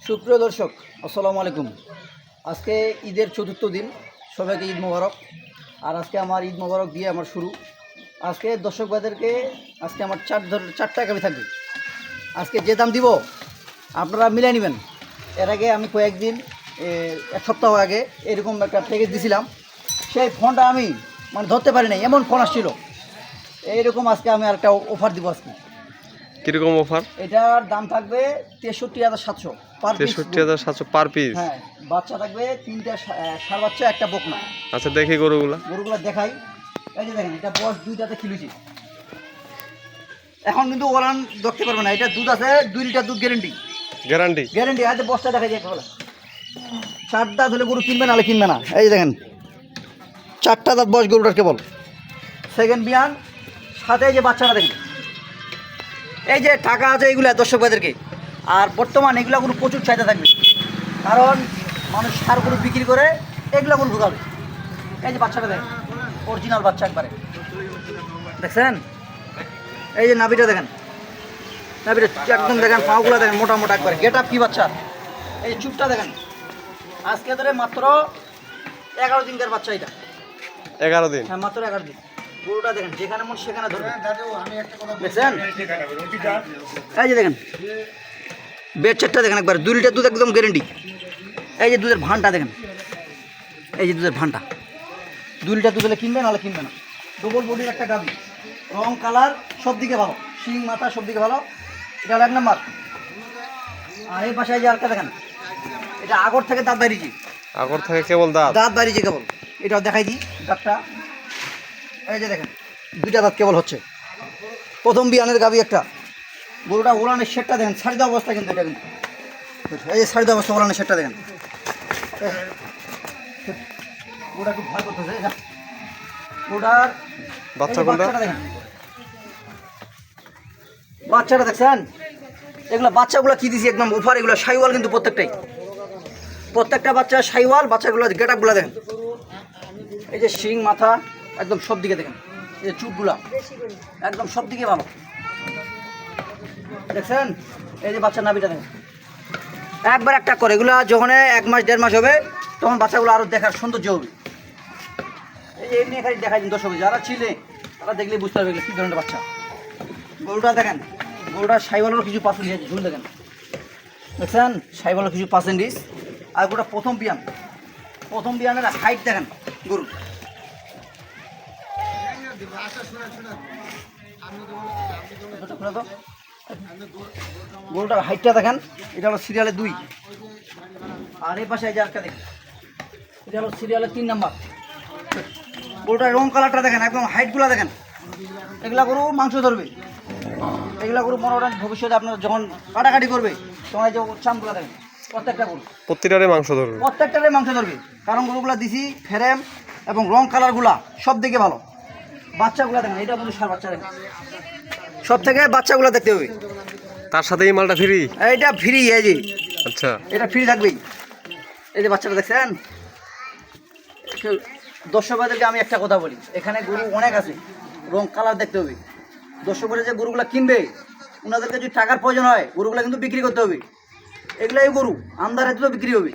সুপ্রিয় দর্শক, আসসালামু আলাইকুম। আজকে ঈদের চতুর্থ দিন, সবাইকে ঈদ মোবারক। আর আজকে আমার ঈদ মোবারক দিয়ে আমার শুরু। আজকে দর্শক ভাইদেরকে আজকে আমার চারটা গাভী থাকবে। আজকে যে দাম দিব আপনারা মিলাই নেবেন। এর আগে আমি কয়েকদিন এক সপ্তাহ আগে এরকম একটা প্যাকেজ দিছিলাম, সেই ফোনটা আমি ধরতে পারি নাই, এমন ফোন আসছিল। এইরকম আজকে আমি আরেকটা অফার দিব। আজকে কিরকম অফার? এটার দাম থাকবে 63,700 পার পিস। 63,700 per piece. হ্যাঁ, বাচ্চা থাকবে 3টা ষাঁড় বাচ্চা, একটা বকনা। আচ্ছা, দেখি গরুগুলো দেখাই। এই যে দেখেন, এটা বয়স 2টাতে খিলুছি। এখন কিন্তু ওলান দেখতে পারবে না, এটা দুধ আছে 2 লিটার দুধ গ্যারেন্টি। গ্যারেন্টি আজ বস্তা দেখাই যায় বলে 4 দাঁত হলে গরু কিনবে, নাহলে কিনবে না। এই যে দেখেন 4টা দাঁত বয়স গরুটার কেবল। সেকেন্ড বিয়ান, সাথে এই যে বাচ্চাটা দেখেন। এই যে টাকা আছে এইগুলা দর্শক ভাইদেরকে। আর বর্তমান এগুলা কোনো প্রচুর চাহিদা থাকবে, কারণ মানুষ সার গরু বিক্রি করে এগুলা গরু ঢুকাবে। এই যে বাচ্চাটা দেখেন, অরিজিনাল বাচ্চা একবারে দেখছেন। এই যে নাভিটা দেখেন, নাভিটা একদম দেখেন, পাগুলা দেখেন মোটা মোটা একবারে। গেট আপ কি বাচ্চা। এই চুপটা দেখেন, আজকে ধরে মাত্র 11 দিনকার বাচ্চা। এটা 11 দিন? হ্যাঁ, মাত্র 11 দিন। গরুটা দেখেন, যেখানে মন সেখানে ধরবে। দেখছেন? এই যে দেখেন বেড চারটা দেখেন একবার, 2 লিটার দুধ একদম গ্যারেন্টি। এই যে দুধের ভানটা দেখেন, এই যে দুধের ভানটা। 2 লিটার দুধ হলে কিনবে, নাহলে কিনবে না। ডবল বডির একটা গাভী, রং কালার সব দিকে ভালো, শিং মাথা সব দিকে ভালো। এটা হলো 1 নম্বর। আর এই পাশে যে আরেকটা দেখেন, এটা আগর থেকে দাঁত বাড়িয়েছি। আগর থেকে কেবল দাঁত বাড়িয়েছি কেবল। এটাও দেখাই দিই দাঁতটা। এই যে দেখেন 2টা দাঁত কেবল হচ্ছে। প্রথম বিয়ানের গাভী একটা। গরুটা ওলানের শেডটা দেখেন, ছাড়ি দেওয়া অবস্থা কিন্তু এটা কিন্তু। এই যে ছাড়ি দেওয়া অবস্থা, ওলানের শেডটা দেখেন। ওটা খুব ভয় করতেছে। ওটার বাচ্চাটা দেখেন, বাচ্চাটা দেখছেন। এগুলো বাচ্চাগুলো কি দিছি একদম অফার। এগুলো শাইওয়াল কিন্তু প্রত্যেকটা বাচ্চা শাইওয়াল। বাচ্চাগুলো গেট আপগুলো দেখেন, এই যে শিং মাথা একদম সব দিকে দেখেন। এই যে চুপগুলা একদম সব দিকে ভালো দেখছেন। এই যে বাচ্চার নাভিটা দেখেন, একবার একটা করে। এগুলা যখন 1 মাস 1.5 মাস হবে, তখন বাচ্চাগুলো আরও দেখার সৌন্দর্য হবে। এই যে এমনি খালি দেখাই দিন দর্শক, যারা ছিলে তারা দেখলে বুঝতে পারবে কী ধরনের বাচ্চা। গরুটা দেখেন, গরুটা সাইওয়ালেরও কিছু পার্সেন্টেজ আছে, ঝুল দেখেন। দেখছেন সাইওয়ালের কিছু পার্সেন্টেজ। আর গরুটা প্রথম বিয়ানের হাইট দেখেন গরু। গরুটার হাইটটা দেখেন। এটা হলো সিরিয়ালে 2। আর এই পাশে যে একটা দেখেন, এটা হলো সিরিয়ালে 3 নাম্বার। গরুটার রং কালারটা দেখেন, একদম হাইটগুলো দেখেন। এগুলা গরু মাংস ধরবে। এগুলা গরু মনে করেন ভবিষ্যতে আপনারা যখন কাটাকাটি করবে, তখন এই যে চামগুলো দেখেন, প্রত্যেকটারে মাংস ধরবে। কারণ গরুগুলা দিছি ফ্রেম এবং রং কালারগুলা সব দিকে ভালো। বাচ্চাগুলা দেখেন, এটা কিন্তু ষাঁড় বাচ্চা দেখেন। সব থেকে বাচ্চাগুলো দেখতে হবে। তার সাথে এই মালটা ফ্রি? এইটা ফ্রি। এই যে আচ্ছা, এটা ফ্রি থাকবেই। এই যে বাচ্চাটা দেখছেন। দর্শকদেরকে আমি একটা কথা বলি, এখানে গরু অনেক আছে, রং কালার দেখতে হবে। দর্শকরা যে গরুগুলা কিনবে, ওনাদেরকে যদি টাকার প্রয়োজন হয়, গরুগুলা কিন্তু বিক্রি করতে হবে। এগুলাই গরু আমদারে তো বিক্রি হবে,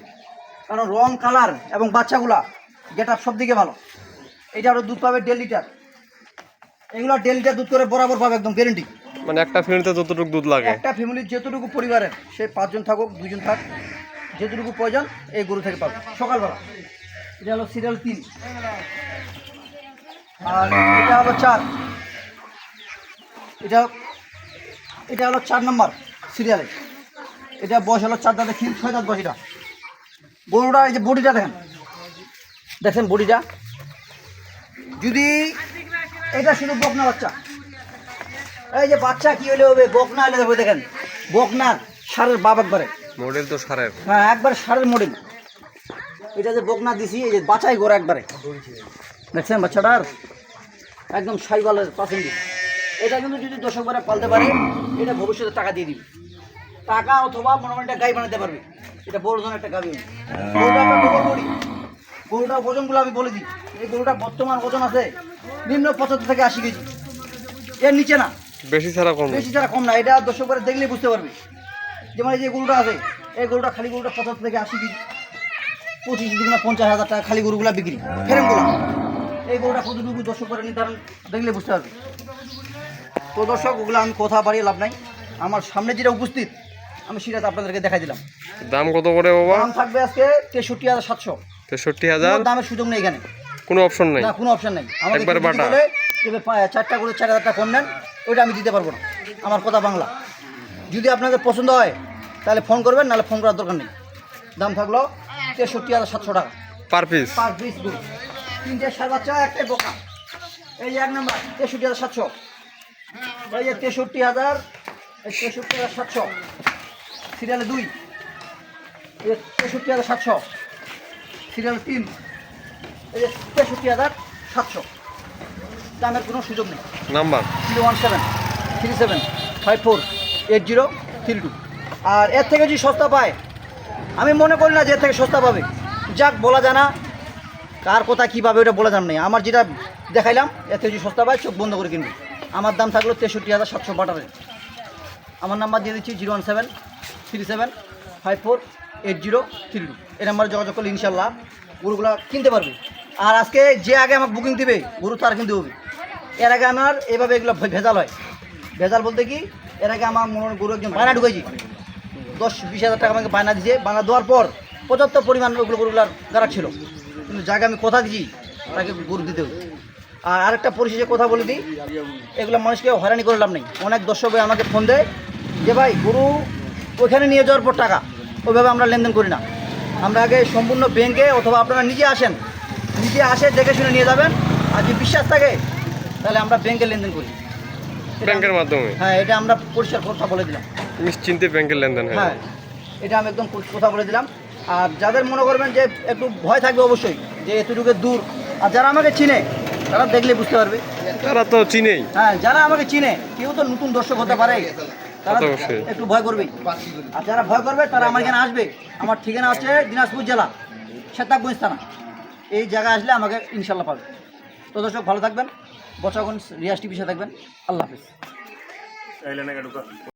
কারণ রং কালার এবং বাচ্চাগুলা গেট আপ সব দিকে ভালো। এটা আরও দুধ পাবে 1.5 লিটার। এগুলো 1.5 লিটার দুধ করে বরাবর পাবে, একদম গ্যারেন্টি। মানে একটা ফ্যামিলিতে যতটুকু দুধ লাগে, একটা ফ্যামিলির যতটুকু পরিবারের, সে 5 জন থাকুক 2 জন থাক, যেটুকু প্রয়োজন এই গরু থেকে পাবে সকালবেলা। এটা হলো সিরিয়াল 3। আর এটা হলো 4। এটা হলো 4 নম্বর সিরিয়ালে। এটা বয়স হলো 4 দাঁতে খিল, 6 দাঁত বয়স। এটা গরুটা এই যে বডিটা দেখেন বডিটা। যদি এটা শুধু বকনা বাচ্চা, এই যে বাচ্চা কি হলে হবে, বকনা হলে হবে। দেখেন বকনার ষাঁড়ের বাপ একবারে মডেল তো ষাঁড়ের। হ্যাঁ, একবার ষাঁড়ের মডেল। এটা যে বকনা দিছি, এই যে বাচ্চাই গড়া একবারে দেখছেন। বাচ্চাটার একদম শাইওয়ালের পার্সেন্টেজ। এটা কিন্তু যদি দর্শকরা পালতে পারে, এটা ভবিষ্যতে টাকা দিয়ে দিবে। টাকা অথবা মনে মনে একটা গাই বানাতে পারবে। এটা বড় ধরনের একটা গাভী। গরুটার ওজনগুলো আমি বলে দিই। এই গরুটা বর্তমান ওজন আছে নিম্ন 75 থেকে 80 কেজি, এর নিচে না। বেশি ছাড়া কম না। এটা দর্শকরা দেখলেই বুঝতে পারবে। যেমন এই যে গরুটা আছে, এই গরুটা খালি গরুটা 75 থেকে 80 কেজি, 25 দুগুণা 50,000 টাকা খালি গরুগুলা বিক্রি ফ্রেমগুলো। এই গরুটা কতটুকু দর্শক করে নির্ধারণ দেখলে বুঝতে পারবে। তো দর্শক ওগুলো আমি কথা বাড়িয়ে লাভ নাই, আমার সামনে যেটা উপস্থিত আমি সেটা আপনাদেরকে দেখাই দিলাম। দাম কত করে বাবা? দাম থাকবে আজকে 63,700। 63,000? দামের সুযোগ নেই এখানে, কোনো অপশন নাই? না কোনো অপশন নেই। একবারে বাটা। চারটা করে 4,000 টাকা কম নেন, ওইটা আমি দিতে পারবো না, আমার কথা বাংলা। যদি আপনাদের পছন্দ হয় তাহলে ফোন করবেন, নাহলে ফোন করার দরকার নেই। দাম থাকলো 63,700 টাকা পার পিস? পার পিস গরু। 3টে সার বাচ্চা, একটাই বোকা। এই যে 1 নম্বর 63,700, এই যে 63,700, সিরিয়ালে 2, এই যে 63,700, সিরিয়ালে 3, এই যে 63,700। দামের কোনো সুযোগ নেই। নাম্বার 01737548032। আর এর থেকে যদি সস্তা পায়, আমি মনে করি না যে এর থেকে সস্তা পাবে। যাক, বলা যায় না, কার কথা কী পাবে ওটা বলা যান নাই। আমার যেটা দেখাইলাম এর থেকে যদি সস্তা পায় চোখ বন্ধ করে কিনবে। আমার দাম থাকলো 63,700 বাটারের। আমার নাম্বার দিয়ে দিচ্ছি 01737548032। এই নাম্বারে যোগাযোগ করলে ইনশাল্লাহ গরুগুলো কিনতে পারবে। আর আজকে যে আগে আমাকে বুকিং দিবে গরু তার কিনতে হবে। এর আগে আমার এভাবে এগুলো ভেজাল হয়। ভেজাল বলতে কি, এর আগে আমার মনে গরু একজন বায়না ঢুকেছি, 10-20 হাজার টাকা আমাকে বায়না দিয়েছে। বায়না দেওয়ার পর পর্যাপ্ত পরিমাণ ওগুলো গরুগুলার গারাক ছিল, কিন্তু যাকে আমি কথা দিয়েছি তাকে গরু দিতে হবে। আর আরেকটা পরিশেষে কথা বলে দিই, এগুলো মানুষকে হয়রানি করে লাভ নেই। অনেক দর্শক ভাই আমাকে ফোন দেয় যে ভাই গরু ওইখানে নিয়ে যাওয়ার পর টাকা, ওইভাবে আমরা লেনদেন করি না। আমরা আগে সম্পূর্ণ ব্যাংকে অথবা আপনারা নিজে আসেন, নিজে আসে দেখে শুনে নিয়ে যাবেন। আর যদি বিশ্বাস থাকে তাহলে আমরা ব্যাংকে লেনদেন করি, ব্যাংকের মাধ্যমে। হ্যাঁ, এটা আমরা পরিষ্কার কথা বলে দিলাম। নিশ্চিন্তে ব্যাংকের লেনদেন হয়। হ্যাঁ, এটা আমি একদম কথা বলে দিলাম। আর যাদের মনে করবেন যে একটু ভয় থাকবে অবশ্যই যে এতটুকু দূর, আর যারা আমাকে চিনে তারা দেখলে বুঝতে পারবে। তারা তো চিনেই। হ্যাঁ, যারা আমাকে চিনে, কেউ তো নতুন দর্শক হতে পারে, তারা অবশ্যই একটু ভয় করবেই। আর যারা ভয় করবে তারা আমার এখানে আসবে। আমার ঠিকানা হচ্ছে দিনাজপুর জেলা, শেতাবগঞ্জ থানা। এই জায়গায় আসলে আমাকে ইনশাল্লাহ পাবে। তো দর্শক ভালো থাকবেন, বছরগঞ্জ রিয়াজ টিভির সাথে থাকবেন। আল্লাহ হাফিজ।